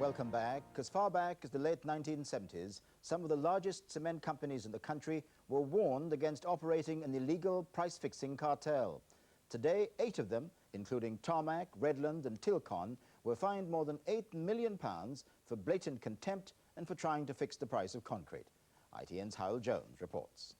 Welcome back. As far back as the late 1970s, some of the largest cement companies in the country were warned against operating an illegal price-fixing cartel. Today, 8 of them, including Tarmac, Redland and Tilcon, were fined more than £8 million for blatant contempt and for trying to fix the price of concrete. ITN's Hywel Jones reports.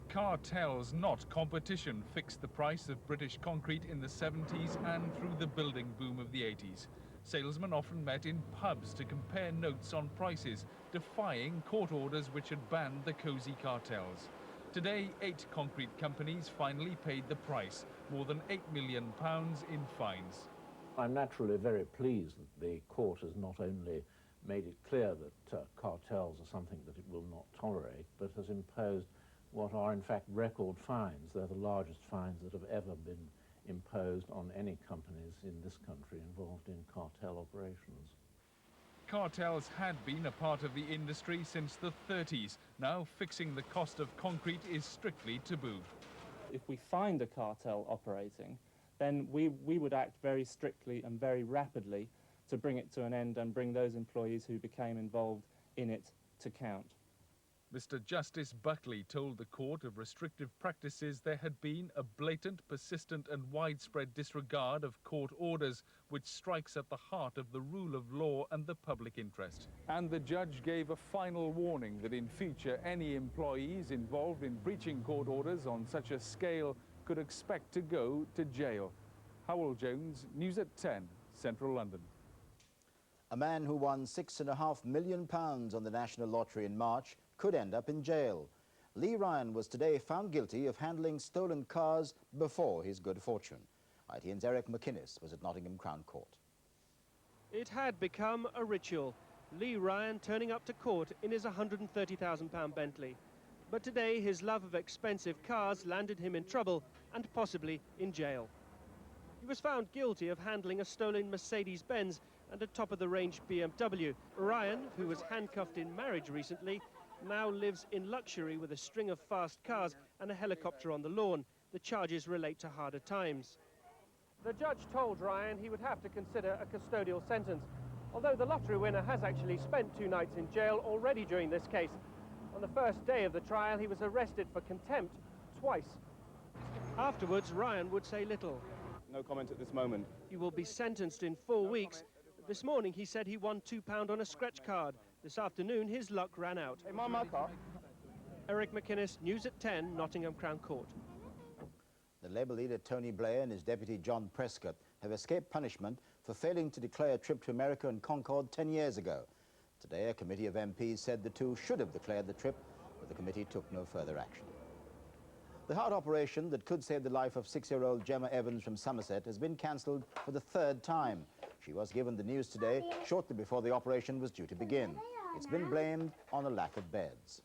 Cartels, not competition, fixed the price of British concrete in the 70s and through the building boom of the 80s. Salesmen often met in pubs to compare notes on prices, defying court orders which had banned the cosy cartels. Today, 8 concrete companies finally paid the price, more than £8 million in fines. I'm naturally very pleased that the court has not only made it clear that cartels are something that it will not tolerate, but has imposed what are in fact record fines. They're the largest fines that have ever been imposed on any companies in this country involved in cartel operations. Cartels had been a part of the industry since the 30s. Now fixing the cost of concrete is strictly taboo. If we find a cartel operating, then we would act very strictly and very rapidly to bring it to an end and bring those employees who became involved in it to count. Mr. Justice Buckley told the court of restrictive practices there had been a blatant, persistent and widespread disregard of court orders, which strikes at the heart of the rule of law and the public interest. And the judge gave a final warning that in future any employees involved in breaching court orders on such a scale could expect to go to jail. Hywel Jones, News at 10, Central London. A man who won £6.5 million on the National Lottery in March could end up in jail. Lee Ryan was today found guilty of handling stolen cars before his good fortune. ITN's Eric McInnes was at Nottingham Crown Court. It had become a ritual. Lee Ryan turning up to court in his £130,000 Bentley. But today his love of expensive cars landed him in trouble and possibly in jail. He was found guilty of handling a stolen Mercedes-Benz and a top-of-the-range BMW. Ryan, who was handcuffed in marriage recently, now lives in luxury with a string of fast cars and a helicopter on the lawn. The charges relate to harder times. The judge told Ryan he would have to consider a custodial sentence, although the lottery winner has actually spent 2 nights in jail already during this case. On the first day of the trial, he was arrested for contempt twice. Afterwards, Ryan would say little. No comment at this moment. He will be sentenced in 4 weeks. This morning he said he won £2 on a scratch card. This afternoon his luck ran out. Hey, my car. Eric McInnes, News at 10, Nottingham Crown Court. The Labour leader Tony Blair and his deputy John Prescott have escaped punishment for failing to declare a trip to America and Concord 10 years ago. Today a committee of MPs said the two should have declared the trip, but the committee took no further action. The heart operation that could save the life of 6-year-old Gemma Evans from Somerset has been cancelled for the 3rd time. She was given the news today, shortly before the operation was due to begin. It's been blamed on a lack of beds.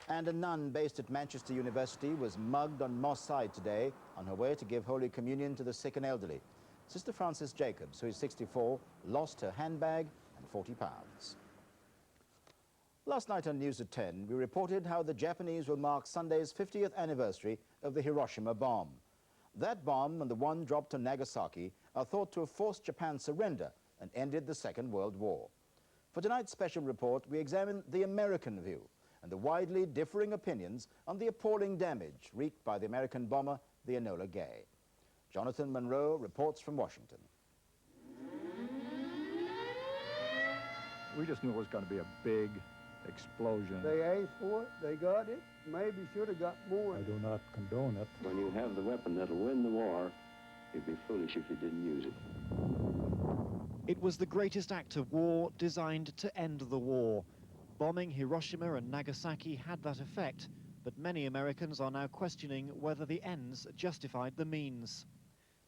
And a nun based at Manchester University was mugged on Moss Side today on her way to give Holy Communion to the sick and elderly. Sister Frances Jacobs, who is 64, lost her handbag and £40. Last night on News at 10, we reported how the Japanese will mark Sunday's 50th anniversary of the Hiroshima bomb. That bomb and the one dropped on Nagasaki are thought to have forced Japan's surrender and ended the Second World War. For tonight's special report, we examine the American view and the widely differing opinions on the appalling damage wreaked by the American bomber, the Enola Gay. Jonathan Monroe reports from Washington. We just knew it was going to be a big explosion. They asked for it, they got it, maybe should have got more. I do not condone it. When you have the weapon that'll win the war, you'd be foolish if you didn't use it. It was the greatest act of war designed to end the war. Bombing Hiroshima and Nagasaki had that effect, but many Americans are now questioning whether the ends justified the means.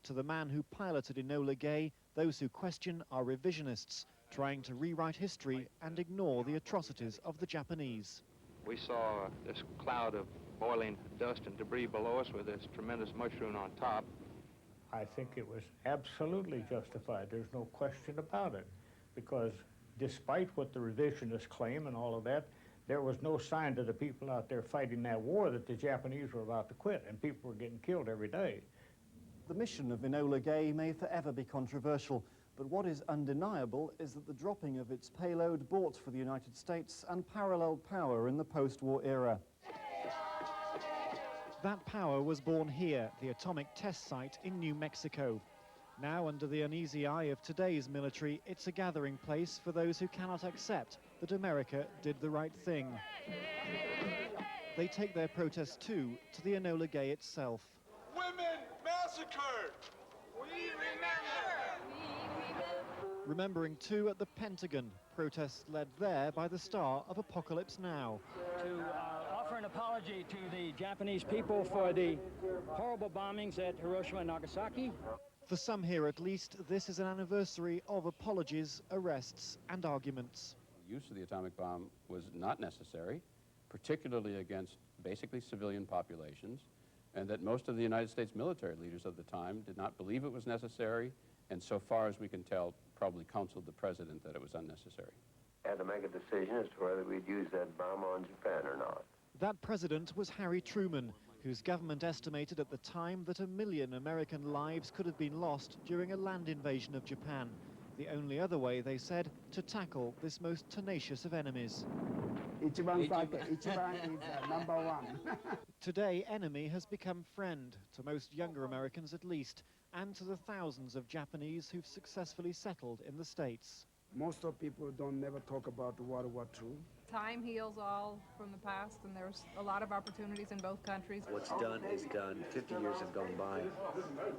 To the man who piloted Enola Gay, those who question are revisionists, trying to rewrite history and ignore the atrocities of the Japanese. We saw this cloud of boiling dust and debris below us with this tremendous mushroom on top. I think it was absolutely justified. There's no question about it, because despite what the revisionists claim and all of that, there was no sign to the people out there fighting that war that the Japanese were about to quit, and people were getting killed every day. The mission of Enola Gay may forever be controversial, But what is undeniable is that the dropping of its payload bought for the United States unparalleled power in the post-war era. That power was born here, the atomic test site in New Mexico. Now, under the uneasy eye of today's military, it's a gathering place for those who cannot accept that America did the right thing. They take their protest, too, to the Enola Gay itself. Women massacred! We remember! Remembering, too, at the Pentagon, protests led there by the star of Apocalypse Now. To offer an apology to the Japanese people for the horrible bombings at Hiroshima and Nagasaki. For some here, at least, this is an anniversary of apologies, arrests, and arguments. The use of the atomic bomb was not necessary, particularly against basically civilian populations, and that most of the United States military leaders of the time did not believe it was necessary, and so far as we can tell, probably counseled the president that it was unnecessary. Had to make a decision as to whether we'd use that bomb on Japan or not. That president was Harry Truman, whose government estimated at the time that 1 million American lives could have been lost during a land invasion of Japan. The only other way, they said, to tackle this most tenacious of enemies. Ichiban is number one. Today, enemy has become friend, to most younger Americans at least, and to the thousands of Japanese who've successfully settled in the States. Most of people don't never talk about the World War II. Time heals all from the past, and there's a lot of opportunities in both countries. What's done is done. 50 years have gone by.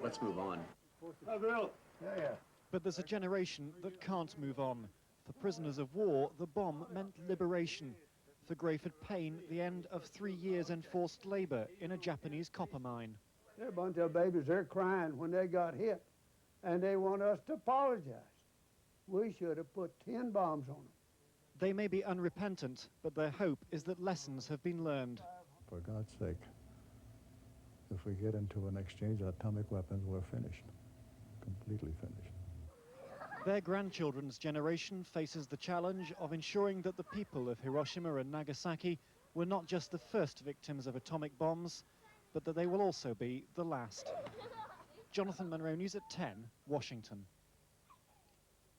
Let's move on. Hi, Bill. Yeah. But there's a generation that can't move on. For prisoners of war, the bomb meant liberation. For Grayford Payne, the end of 3 years enforced labor in a Japanese copper mine. There are a bunch of babies, they're crying when they got hit, and they want us to apologize. We should have put 10 bombs on them. They may be unrepentant, but their hope is that lessons have been learned. For God's sake, if we get into an exchange of atomic weapons, we're finished. Completely finished. Their grandchildren's generation faces the challenge of ensuring that the people of Hiroshima and Nagasaki were not just the first victims of atomic bombs, but that they will also be the last. Jonathan Monroe, News at 10, Washington.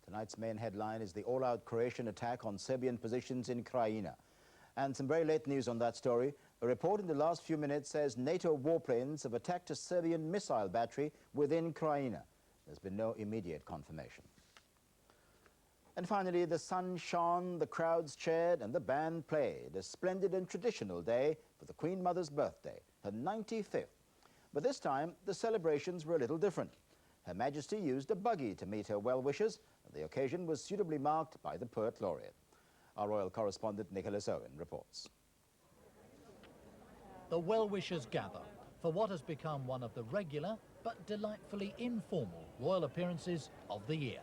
Tonight's main headline is the all-out Croatian attack on Serbian positions in Krajina. And some very late news on that story. A report in the last few minutes says NATO warplanes have attacked a Serbian missile battery within Krajina. There's been no immediate confirmation. And finally, the sun shone, the crowds cheered, and the band played. A splendid and traditional day for the Queen Mother's birthday, her 95th. But this time, the celebrations were a little different. Her Majesty used a buggy to meet her well-wishers, and the occasion was suitably marked by the Poet Laureate. Our royal correspondent Nicholas Owen reports. The well-wishers gather for what has become one of the regular but delightfully informal royal appearances of the year.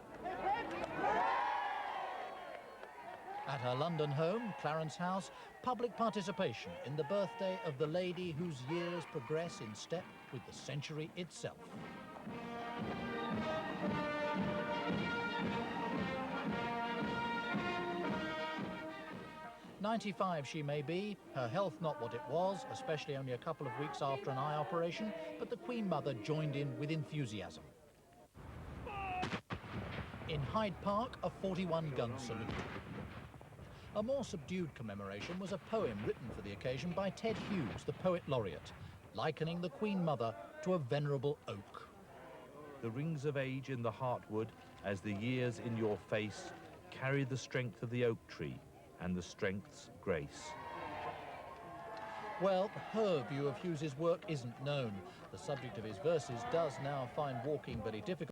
At her London home, Clarence House, public participation in the birthday of the lady whose years progress in step with the century itself. "95 she may be, her health not what it was, especially only a couple of weeks after an eye operation, but the Queen Mother joined in with enthusiasm. In Hyde Park, a 41-gun salute. A more subdued commemoration was a poem written for the occasion by Ted Hughes, the Poet Laureate, likening the Queen Mother to a venerable oak. The rings of age in the heartwood, as the years in your face, carry the strength of the oak tree and the strength's grace." Well, her view of Hughes's work isn't known. The subject of his verses does now find walking very difficult.